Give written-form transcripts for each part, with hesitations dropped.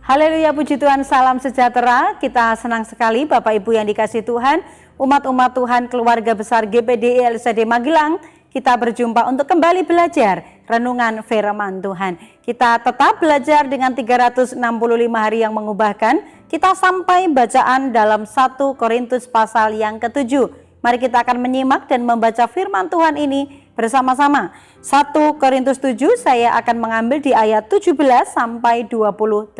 Haleluya, puji Tuhan, salam sejahtera. Kita senang sekali Bapak Ibu yang dikasihi Tuhan, umat-umat Tuhan, keluarga besar GPDI LCD Magelang, kita berjumpa untuk kembali belajar renungan firman Tuhan. Kita tetap belajar dengan 365 hari yang mengubahkan. Kita sampai bacaan dalam 1 Korintus pasal yang ke-7. Mari kita akan menyimak dan membaca firman Tuhan ini bersama-sama. 1 Korintus 7 saya akan mengambil di ayat 17 sampai 28.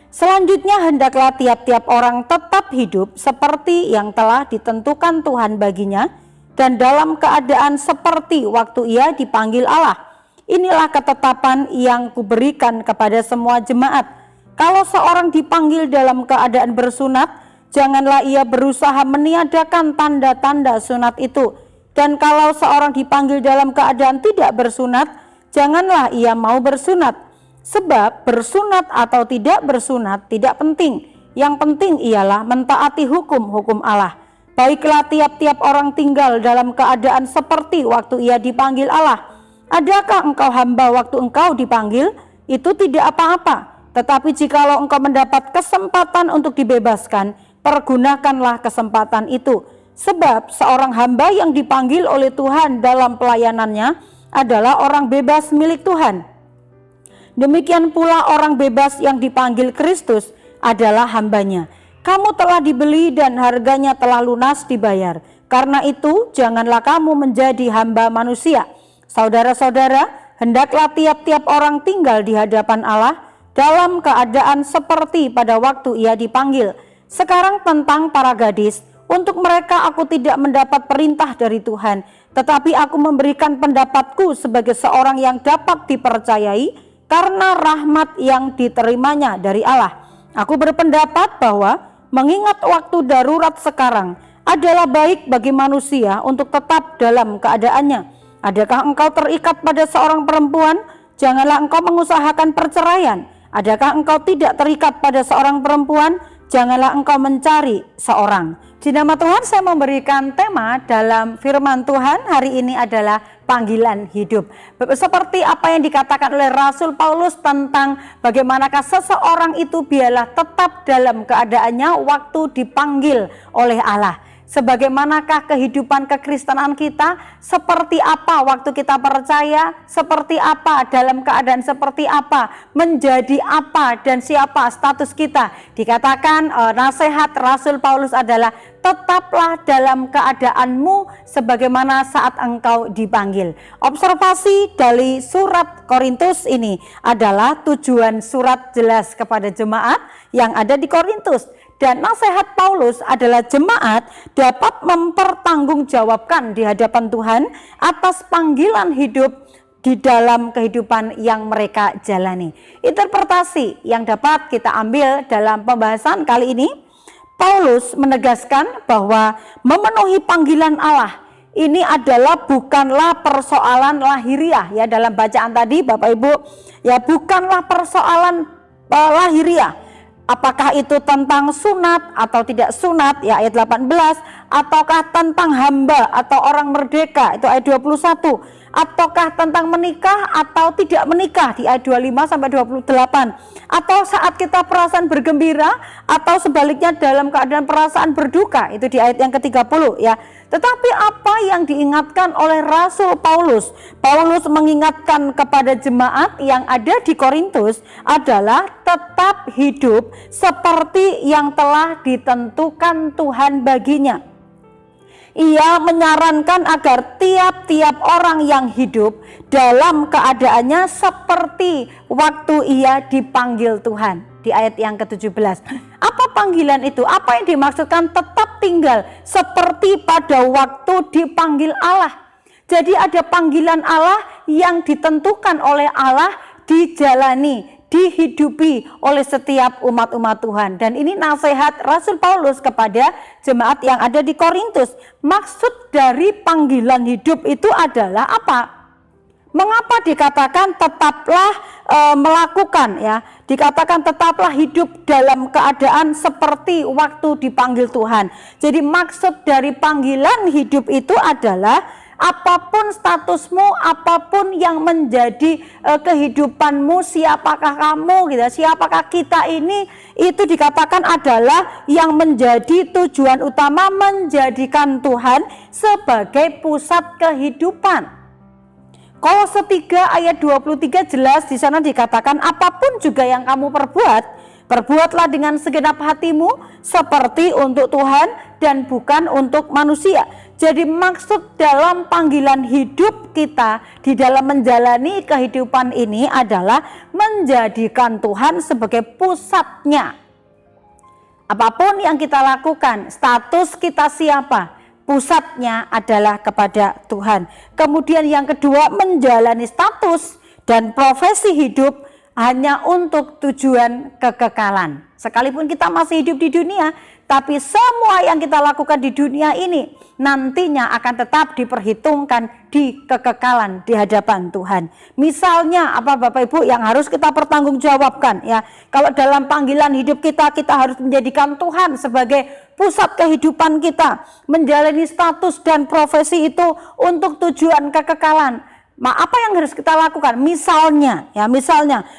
Selanjutnya hendaklah tiap-tiap orang tetap hidup seperti yang telah ditentukan Tuhan baginya dan dalam keadaan seperti waktu ia dipanggil Allah. Inilah ketetapan yang kuberikan kepada semua jemaat. Kalau seorang dipanggil dalam keadaan bersunat, janganlah ia berusaha meniadakan tanda-tanda sunat itu. Dan kalau seorang dipanggil dalam keadaan tidak bersunat, janganlah ia mau bersunat. Sebab bersunat atau tidak bersunat tidak penting. Yang penting ialah mentaati hukum-hukum Allah. Baiklah tiap-tiap orang tinggal dalam keadaan seperti waktu ia dipanggil Allah. Adakah engkau hamba waktu engkau dipanggil? Itu tidak apa-apa. Tetapi jikalau engkau mendapat kesempatan untuk dibebaskan, pergunakanlah kesempatan itu. Sebab seorang hamba yang dipanggil oleh Tuhan dalam pelayanannya adalah orang bebas milik Tuhan. Demikian pula orang bebas yang dipanggil Kristus adalah hambanya. Kamu telah dibeli dan harganya telah lunas dibayar. Karena itu janganlah kamu menjadi hamba manusia. Saudara-saudara, hendaklah tiap-tiap orang tinggal di hadapan Allah dalam keadaan seperti pada waktu ia dipanggil. Sekarang tentang para gadis, untuk mereka aku tidak mendapat perintah dari Tuhan, tetapi aku memberikan pendapatku sebagai seorang yang dapat dipercayai karena rahmat yang diterimanya dari Allah. Aku berpendapat bahwa mengingat waktu darurat sekarang adalah baik bagi manusia untuk tetap dalam keadaannya. Adakah engkau terikat pada seorang perempuan? Janganlah engkau mengusahakan perceraian. Adakah engkau tidak terikat pada seorang perempuan? Janganlah engkau mencari seorang. Di nama Tuhan saya memberikan tema dalam firman Tuhan hari ini adalah panggilan hidup. Seperti apa yang dikatakan oleh Rasul Paulus tentang bagaimanakah seseorang itu biarlah tetap dalam keadaannya waktu dipanggil oleh Allah. Sebagaimanakah kehidupan kekristenan kita, seperti apa waktu kita percaya, seperti apa dalam keadaan seperti apa, menjadi apa dan siapa status kita. Dikatakan nasihat Rasul Paulus adalah tetaplah dalam keadaanmu sebagaimana saat engkau dipanggil. Observasi dari surat Korintus ini adalah tujuan surat jelas kepada jemaat yang ada di Korintus. Dan nasihat Paulus adalah jemaat dapat mempertanggungjawabkan di hadapan Tuhan atas panggilan hidup di dalam kehidupan yang mereka jalani. Interpretasi yang dapat kita ambil dalam pembahasan kali ini, Paulus menegaskan bahwa memenuhi panggilan Allah ini adalah bukanlah persoalan lahiriah ya, dalam bacaan tadi Bapak Ibu ya, bukanlah persoalan lahiriah. Apakah itu tentang sunat atau tidak sunat ya, ayat 18, ataukah tentang hamba atau orang merdeka itu ayat 21, ataukah tentang menikah atau tidak menikah di ayat 25 sampai 28, atau saat kita perasaan bergembira atau sebaliknya dalam keadaan perasaan berduka itu di ayat yang ke-30 ya. Tetapi apa yang diingatkan oleh Rasul Paulus? Paulus mengingatkan kepada jemaat yang ada di Korintus adalah tetap hidup seperti yang telah ditentukan Tuhan baginya. Ia menyarankan agar tiap-tiap orang yang hidup dalam keadaannya seperti waktu ia dipanggil Tuhan. Di ayat yang ke-17. Apa panggilan itu? Apa yang dimaksudkan tetap tinggal seperti pada waktu dipanggil Allah? Jadi ada panggilan Allah yang ditentukan oleh Allah dijalani, dihidupi oleh setiap umat-umat Tuhan. Dan ini nasihat Rasul Paulus kepada jemaat yang ada di Korintus. Maksud dari panggilan hidup itu adalah apa? Mengapa dikatakan tetaplah melakukan ya? Dikatakan tetaplah hidup dalam keadaan seperti waktu dipanggil Tuhan. Jadi maksud dari panggilan hidup itu adalah Apapun statusmu, apapun yang menjadi kehidupanmu, siapakah kamu gitu, siapakah kita ini, itu dikatakan adalah yang menjadi tujuan utama, menjadikan Tuhan sebagai pusat kehidupan. Kolose 3 ayat 23 jelas di sana dikatakan, apapun juga yang kamu perbuat, perbuatlah dengan segenap hatimu seperti untuk Tuhan dan bukan untuk manusia. Jadi maksud dalam panggilan hidup kita di dalam menjalani kehidupan ini adalah menjadikan Tuhan sebagai pusatnya. Apapun yang kita lakukan, status kita siapa? Pusatnya adalah kepada Tuhan. Kemudian yang kedua, menjalani status dan profesi hidup hanya untuk tujuan kekekalan. Sekalipun kita masih hidup di dunia, tapi semua yang kita lakukan di dunia ini nantinya akan tetap diperhitungkan di kekekalan di hadapan Tuhan. Misalnya apa Bapak Ibu yang harus kita pertanggungjawabkan ya. Kalau dalam panggilan hidup kita harus menjadikan Tuhan sebagai pusat kehidupan kita, menjalani status dan profesi itu untuk tujuan kekekalan. Apa yang harus kita lakukan? Misalnya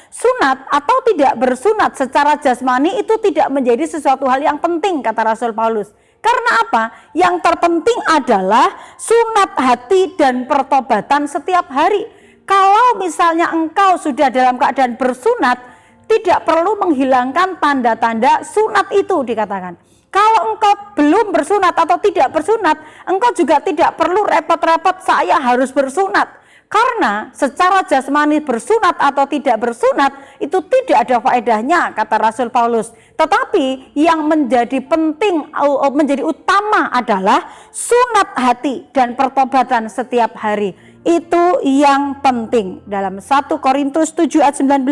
sunat atau tidak bersunat secara jasmani itu tidak menjadi sesuatu hal yang penting, kata Rasul Paulus. Karena apa? Yang terpenting adalah sunat hati dan pertobatan setiap hari. Kalau misalnya engkau sudah dalam keadaan bersunat, tidak perlu menghilangkan tanda-tanda sunat itu dikatakan. Kalau engkau belum bersunat atau tidak bersunat, engkau juga tidak perlu repot-repot saya harus bersunat. Karena secara jasmani bersunat atau tidak bersunat itu tidak ada faedahnya, kata Rasul Paulus. Tetapi yang menjadi penting, menjadi utama adalah sunat hati dan pertobatan setiap hari. Itu yang penting. Dalam 1 Korintus 7 ayat 19,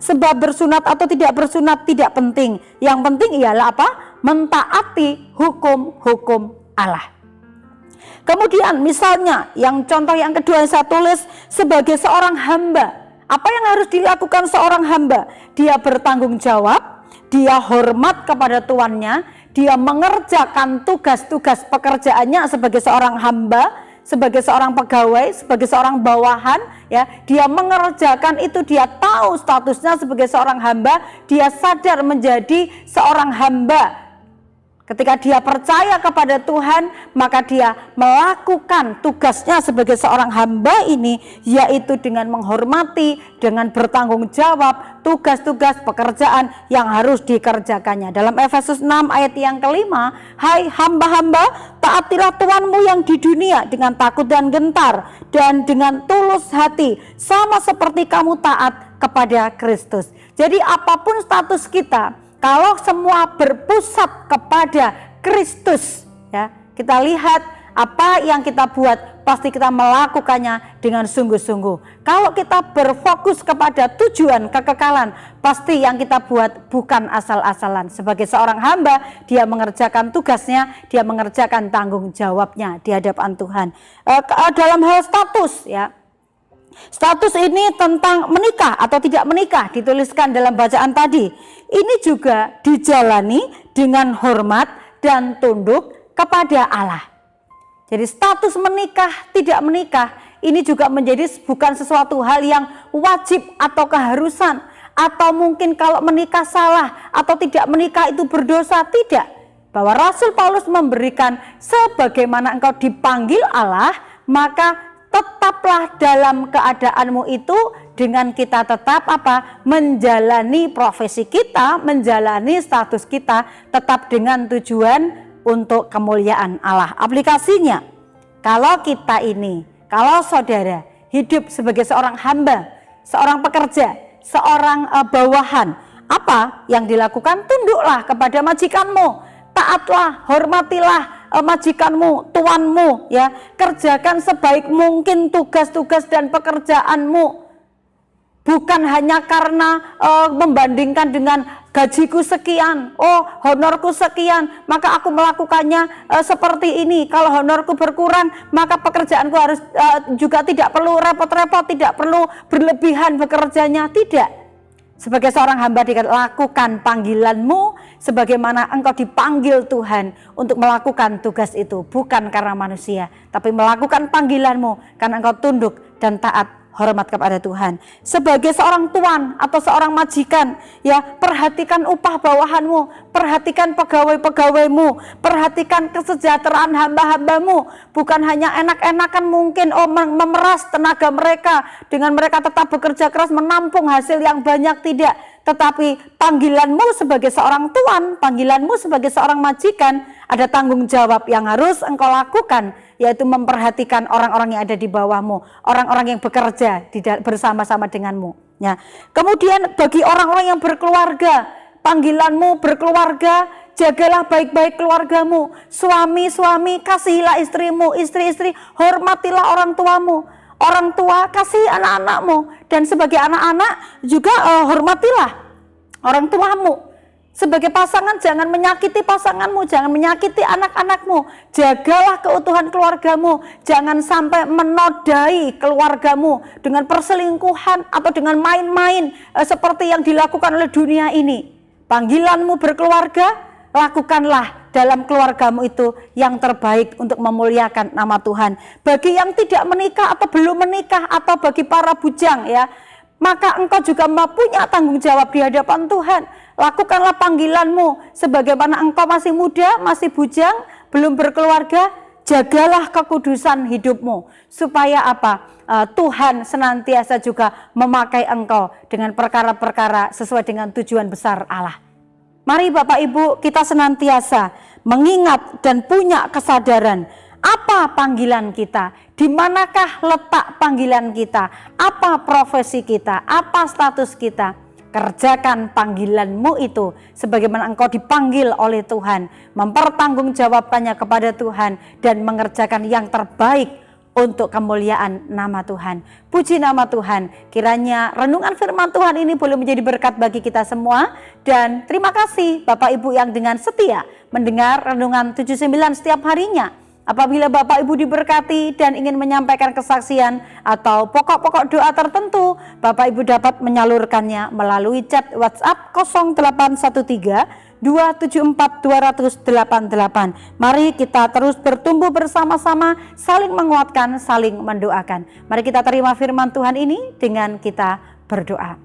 sebab bersunat atau tidak bersunat tidak penting. Yang penting ialah apa? Mentaati hukum-hukum Allah. Kemudian misalnya contoh yang kedua yang saya tulis, sebagai seorang hamba, apa yang harus dilakukan seorang hamba? Dia bertanggung jawab, dia hormat kepada tuannya, dia mengerjakan tugas-tugas pekerjaannya sebagai seorang hamba, sebagai seorang pegawai, sebagai seorang bawahan ya, dia mengerjakan itu, dia tahu statusnya sebagai seorang hamba, dia sadar menjadi seorang hamba. Ketika dia percaya kepada Tuhan, maka dia melakukan tugasnya sebagai seorang hamba ini, yaitu dengan menghormati, dengan bertanggung jawab tugas-tugas pekerjaan yang harus dikerjakannya. Dalam Efesus 6 ayat yang kelima, hai hamba-hamba, taatilah Tuhanmu yang di dunia dengan takut dan gentar, dan dengan tulus hati, sama seperti kamu taat kepada Kristus. Jadi apapun status kita, kalau semua berpusat kepada Kristus ya, kita lihat apa yang kita buat pasti kita melakukannya dengan sungguh-sungguh. Kalau kita berfokus kepada tujuan kekekalan, pasti yang kita buat bukan asal-asalan. Sebagai seorang hamba, dia mengerjakan tugasnya, dia mengerjakan tanggung jawabnya di hadapan Tuhan. Dalam hal status ya, status ini tentang menikah atau tidak menikah, dituliskan dalam bacaan tadi. Ini juga dijalani dengan hormat dan tunduk kepada Allah. Jadi status menikah, tidak menikah, ini juga menjadi bukan sesuatu hal yang wajib atau keharusan. Atau mungkin kalau menikah salah atau tidak menikah itu berdosa, tidak. Bahwa Rasul Paulus memberikan sebagaimana engkau dipanggil Allah, maka tetaplah dalam keadaanmu itu dengan kita tetap menjalani profesi kita, menjalani status kita, tetap dengan tujuan untuk kemuliaan Allah. Aplikasinya, kalau kita ini, kalau saudara hidup sebagai seorang hamba, seorang pekerja, seorang bawahan, apa yang dilakukan? Tunduklah kepada majikanmu, taatlah, hormatilah majikanmu, tuanmu ya, kerjakan sebaik mungkin tugas-tugas dan pekerjaanmu, bukan hanya karena membandingkan dengan gajiku sekian, honorku sekian, maka aku melakukannya seperti ini. Kalau honorku berkurang, maka pekerjaanku harus juga tidak perlu repot-repot, tidak perlu berlebihan bekerjanya, tidak. Sebagai seorang hamba, lakukan panggilanmu sebagaimana engkau dipanggil Tuhan untuk melakukan tugas itu, bukan karena manusia, tapi melakukan panggilanmu karena engkau tunduk dan taat hormat kepada Tuhan. Sebagai seorang tuan atau seorang majikan, ya, perhatikan upah bawahanmu, perhatikan pegawai-pegawaimu, perhatikan kesejahteraan hamba-hambamu. Bukan hanya enak-enakan mungkin memeras tenaga mereka dengan mereka tetap bekerja keras menampung hasil yang banyak, tidak. Tetapi panggilanmu sebagai seorang tuan, panggilanmu sebagai seorang majikan, ada tanggung jawab yang harus engkau lakukan, yaitu memperhatikan orang-orang yang ada di bawahmu, orang-orang yang bekerja bersama-sama denganmu. Ya. Kemudian bagi orang-orang yang berkeluarga, panggilanmu berkeluarga, jagalah baik-baik keluargamu. Suami-suami, kasihilah istrimu, istri-istri, hormatilah orang tuamu. Orang tua, kasih anak-anakmu, dan sebagai anak-anak juga hormatilah orang tuamu. Sebagai pasangan, jangan menyakiti pasanganmu, jangan menyakiti anak-anakmu. Jagalah keutuhan keluargamu, jangan sampai menodai keluargamu dengan perselingkuhan atau dengan main-main seperti yang dilakukan oleh dunia ini. Panggilanmu berkeluarga, lakukanlah dalam keluargamu itu yang terbaik untuk memuliakan nama Tuhan. Bagi yang tidak menikah atau belum menikah, atau bagi para bujang, ya, maka engkau juga punya tanggung jawab di hadapan Tuhan. Lakukanlah panggilanmu sebagaimana engkau masih muda, masih bujang, belum berkeluarga. Jagalah kekudusan hidupmu, supaya apa? Tuhan senantiasa juga memakai engkau dengan perkara-perkara sesuai dengan tujuan besar Allah. Mari Bapak Ibu, kita senantiasa mengingat dan punya kesadaran apa panggilan kita, di manakah letak panggilan kita, apa profesi kita, apa status kita. Kerjakan panggilanmu itu sebagaimana engkau dipanggil oleh Tuhan, mempertanggungjawabkannya kepada Tuhan dan mengerjakan yang terbaik untuk kemuliaan nama Tuhan. Puji nama Tuhan. Kiranya renungan firman Tuhan ini boleh menjadi berkat bagi kita semua. Dan terima kasih Bapak Ibu yang dengan setia mendengar renungan 79 setiap harinya. Apabila Bapak Ibu diberkati dan ingin menyampaikan kesaksian atau pokok-pokok doa tertentu, Bapak Ibu dapat menyalurkannya melalui chat WhatsApp 0813 274 20088. Mari kita terus bertumbuh bersama-sama, saling menguatkan, saling mendoakan. Mari kita terima firman Tuhan ini dengan kita berdoa.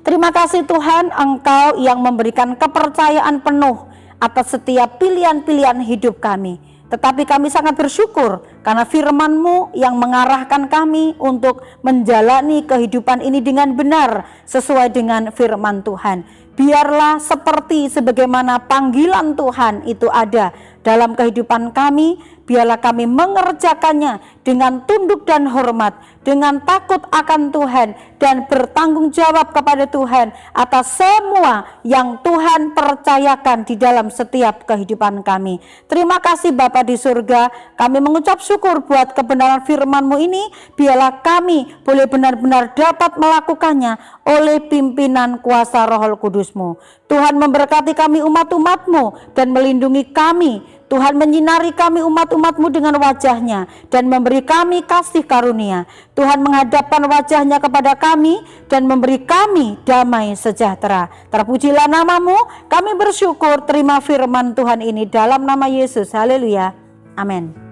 Terima kasih Tuhan, Engkau yang memberikan kepercayaan penuh atas setiap pilihan-pilihan hidup kami. Tetapi kami sangat bersyukur karena firman-Mu yang mengarahkan kami untuk menjalani kehidupan ini dengan benar sesuai dengan firman Tuhan. Biarlah seperti sebagaimana panggilan Tuhan itu ada dalam kehidupan kami, biarlah kami mengerjakannya dengan tunduk dan hormat, dengan takut akan Tuhan dan bertanggung jawab kepada Tuhan atas semua yang Tuhan percayakan di dalam setiap kehidupan kami. Terima kasih Bapa di surga, kami mengucap syukur buat kebenaran firman-Mu ini, biarlah kami boleh benar-benar dapat melakukannya oleh pimpinan kuasa Roh Kudus-Mu. Tuhan memberkati kami umat-umat-Mu dan melindungi kami. Tuhan menyinari kami umat-umat-Mu dengan wajah-Nya dan memberi kami kasih karunia. Tuhan menghadapkan wajah-Nya kepada kami dan memberi kami damai sejahtera. Terpujilah nama-Mu, kami bersyukur terima firman Tuhan ini dalam nama Yesus. Haleluya. Amin.